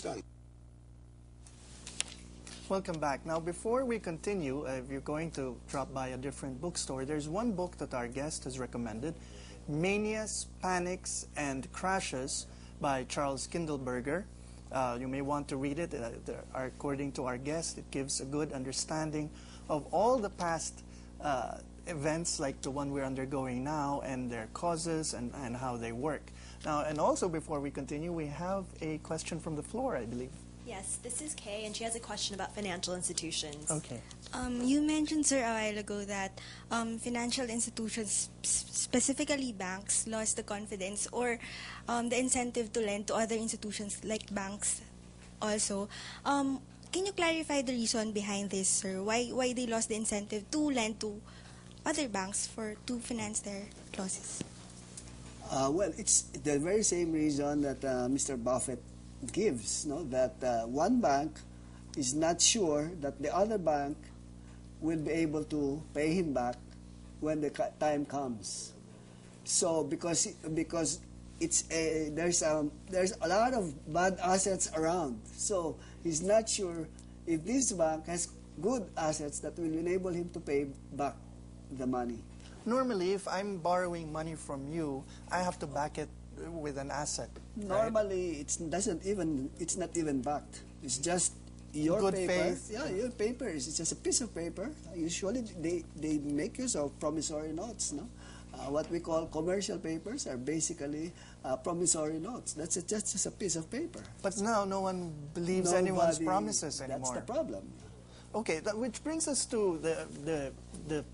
study. Welcome back. Now, before we continue, if you're going to drop by a different bookstore, there's one book that our guest has recommended, Manias, Panics, and Crashes by Charles Kindleberger. You may want to read it. According to our guest, it gives a good understanding of all the past events like the one we're undergoing now and their causes and how they work. Now, and also before we continue, we have a question from the floor, I believe. Yes, this is Kay, and she has a question about financial institutions. Okay. You mentioned, sir, a while ago that financial institutions, specifically banks, lost the confidence or the incentive to lend to other institutions like banks also. Can you clarify the reason behind this, sir? Why they lost the incentive to lend to other banks to finance their losses? Well, it's the very same reason that Mr. Buffett gives, no? That one bank is not sure that the other bank will be able to pay him back when the time comes. So because it's there's a lot of bad assets around, so he's not sure if this bank has good assets that will enable him to pay back the money. Normally, if I'm borrowing money from you, I have to back it with an asset. Normally, it's not even backed. It's just your good paper. faith. Yeah, your paper is just a piece of paper. Usually, they make use of promissory notes. No, what we call commercial papers are basically promissory notes. That's just a piece of paper. But now, no one believes anyone's promises anymore. That's the problem. Okay, which brings us to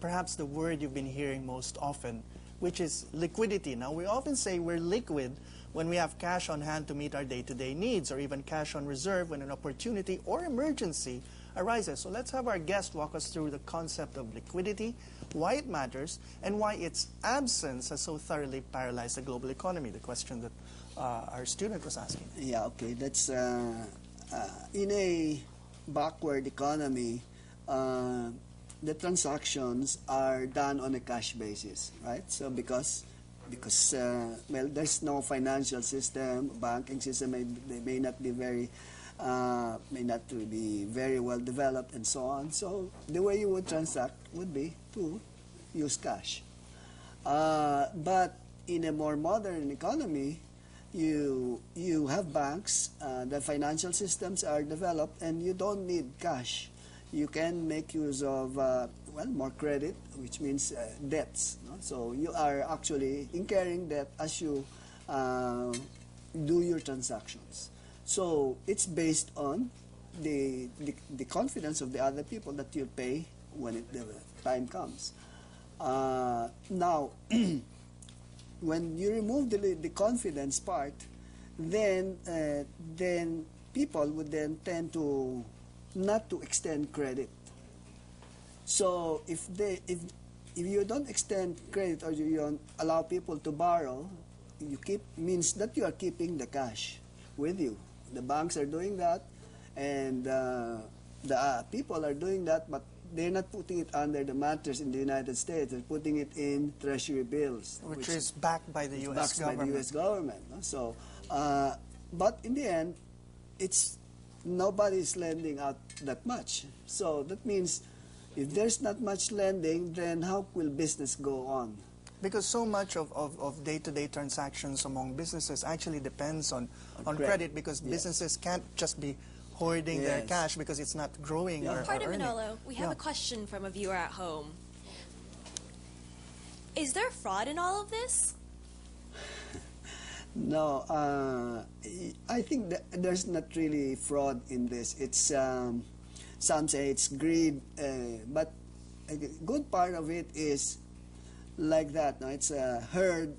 perhaps the word you've been hearing most often, which is liquidity. Now, we often say we're liquid when we have cash on hand to meet our day-to-day needs, or even cash on reserve when an opportunity or emergency arises. So let's have our guest walk us through the concept of liquidity, why it matters, and why its absence has so thoroughly paralyzed the global economy, the question that our student was asking. Yeah, okay. That's in a backward economy, the transactions are done on a cash basis, right? So because well, there's no financial system, banking system may not be very well developed, and so on. So the way you would transact would be to use cash. But in a more modern economy, you have banks, the financial systems are developed, and you don't need cash. You can make use of more credit, which means debts. No? So you are actually incurring debt as you do your transactions. So it's based on the confidence of the other people that you'll pay when the time comes. Now, when you remove the confidence part, then people would then tend to not to extend credit. So if you don't extend credit, or you don't allow people to borrow, means that you are keeping the cash with you. The banks are doing that, and the people are doing that, but they're not putting it under the mattress in the United States. They're putting it in Treasury bills, which is backed by the U.S. government. By the U.S. government. No? So, but in the end, nobody's lending out that much. So that means if there's not much lending, then how will business go on? Because so much of day-to-day transactions among businesses actually depends on credit, because businesses can't just be hoarding their cash because it's not growing or Pardon, earning. Manolo, we have a question from a viewer at home. Is there fraud in all of this? No, I think that there's not really fraud in this. It's some say it's greed, but a good part of it is like that. No? It's a herd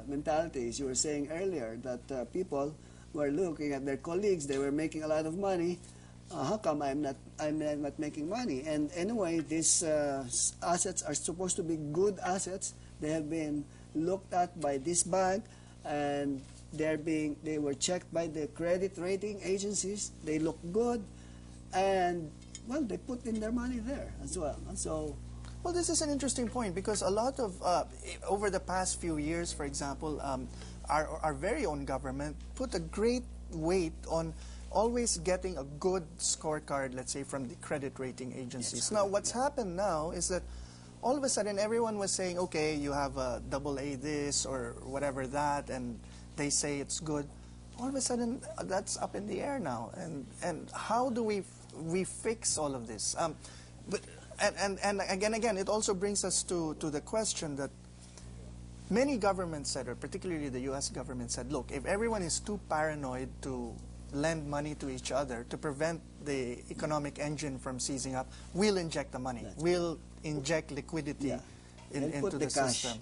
mentality, as you were saying earlier, that people were looking at their colleagues. They were making a lot of money. How come I'm not making money? And anyway, these assets are supposed to be good assets. They have been looked at by this bank, and they were checked by the credit rating agencies. They look good, and well, they put in their money there as well. So, well, this is an interesting point, because a lot of over the past few years, for example, our very own government put a great weight on always getting a good scorecard, let's say, from the credit rating agencies. Yes, Now, correct, what's happened now is that all of a sudden everyone was saying, okay, you have a AA this or whatever that, and they say it's good. All of a sudden, that's up in the air now. And how do we fix all of this? And again, it also brings us to the question that many governments said, or particularly the U.S. government said, look, if everyone is too paranoid to lend money to each other to prevent the economic engine from seizing up, we'll inject the money. We'll inject liquidity into the system.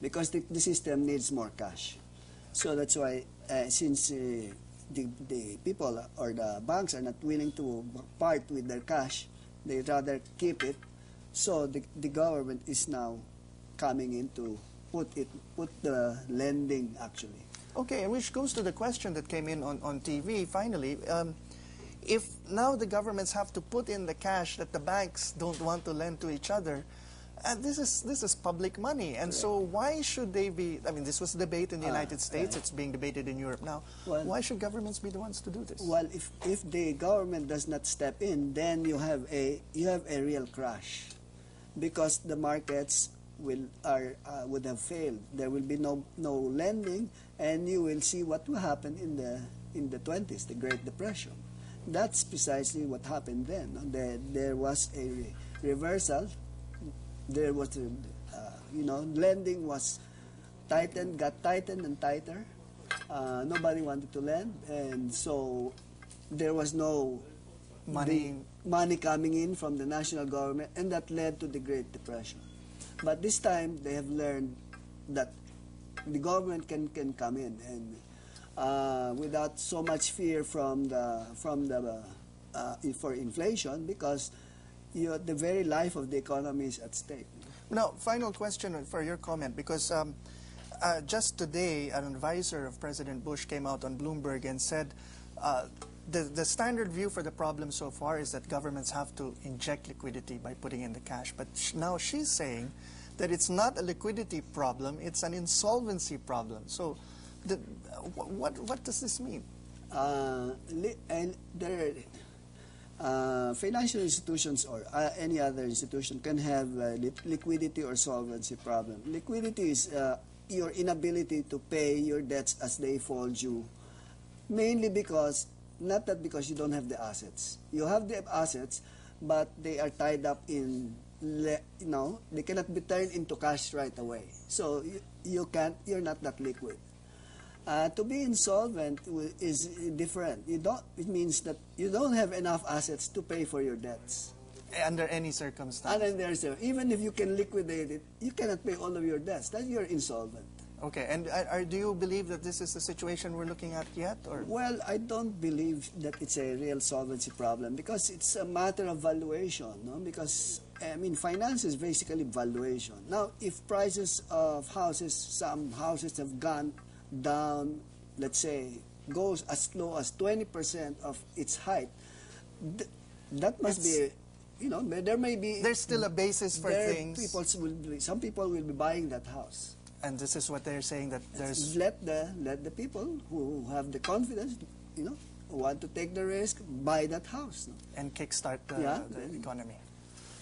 Because the system needs more cash. So that's why, since the people or the banks are not willing to part with their cash, they rather keep it. So the government is now coming in to put the lending actually. Okay, and which goes to the question that came in on TV finally. If now the governments have to put in the cash that the banks don't want to lend to each other, this is public money, and so why should they be? I mean, this was a debate in the United States. It's being debated in Europe now. Well, why should governments be the ones to do this? Well, if the government does not step in, then you have a real crash, because the markets would have failed. There will be no lending, and you will see what will happen in the 20s, the Great Depression. That's precisely what happened then. There was a reversal. There was, lending was tightened, got tightened and tighter. Nobody wanted to lend, and so there was no money coming in from the national government, and that led to the Great Depression. But this time, they have learned that the government can come in and without so much fear for inflation, because the very life of the economy is at stake. Now, final question for your comment, because just today, an advisor of President Bush came out on Bloomberg and said the standard view for the problem so far is that governments have to inject liquidity by putting in the cash. But now she's saying that it's not a liquidity problem, it's an insolvency problem. So what does this mean? Financial institutions or any other institution can have liquidity or solvency problem. Liquidity is your inability to pay your debts as they fall due, mainly because, not that because you don't have the assets. You have the assets, but they are tied up in, they cannot be turned into cash right away. So you're not that liquid. To be insolvent is different. It means that you don't have enough assets to pay for your debts. Under any circumstance. And then even if you can liquidate it, you cannot pay all of your debts. Then you're insolvent. Okay, and do you believe that this is the situation we're looking at yet? Or? Well, I don't believe that it's a real solvency problem, because it's a matter of valuation. No? Because, finance is basically valuation. Now, if prices of houses, some houses have gone down, let's say, goes as low as 20% of its height, that must be, there may be... There's still a basis for things. Some people will be buying that house. And this is what they're saying, that there's... Let the people who have the confidence, who want to take the risk, buy that house. No? And kickstart the economy.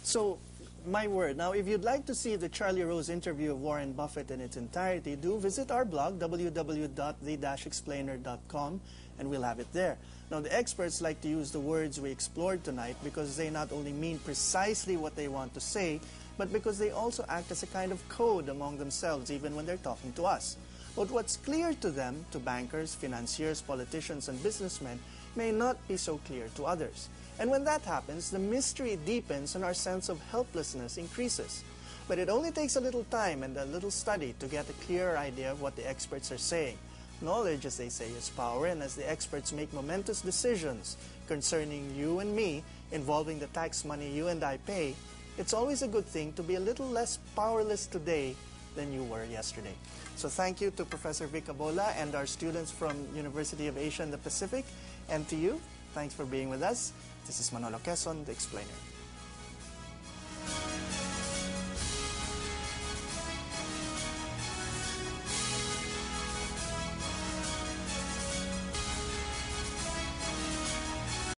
So, my word. Now, if you'd like to see the Charlie Rose interview of Warren Buffett in its entirety, do visit our blog, www.the-explainer.com, and we'll have it there. Now, the experts like to use the words we explored tonight because they not only mean precisely what they want to say, but because they also act as a kind of code among themselves, even when they're talking to us. But what's clear to them, to bankers, financiers, politicians, and businessmen, may not be so clear to others. And when that happens, the mystery deepens and our sense of helplessness increases. But it only takes a little time and a little study to get a clearer idea of what the experts are saying. Knowledge, as they say, is power, and as the experts make momentous decisions concerning you and me, involving the tax money you and I pay, it's always a good thing to be a little less powerless today than you were yesterday. So thank you to Professor Vic Abola and our students from University of Asia and the Pacific, and to you, thanks for being with us. This is Manolo Quezon, The Explainer.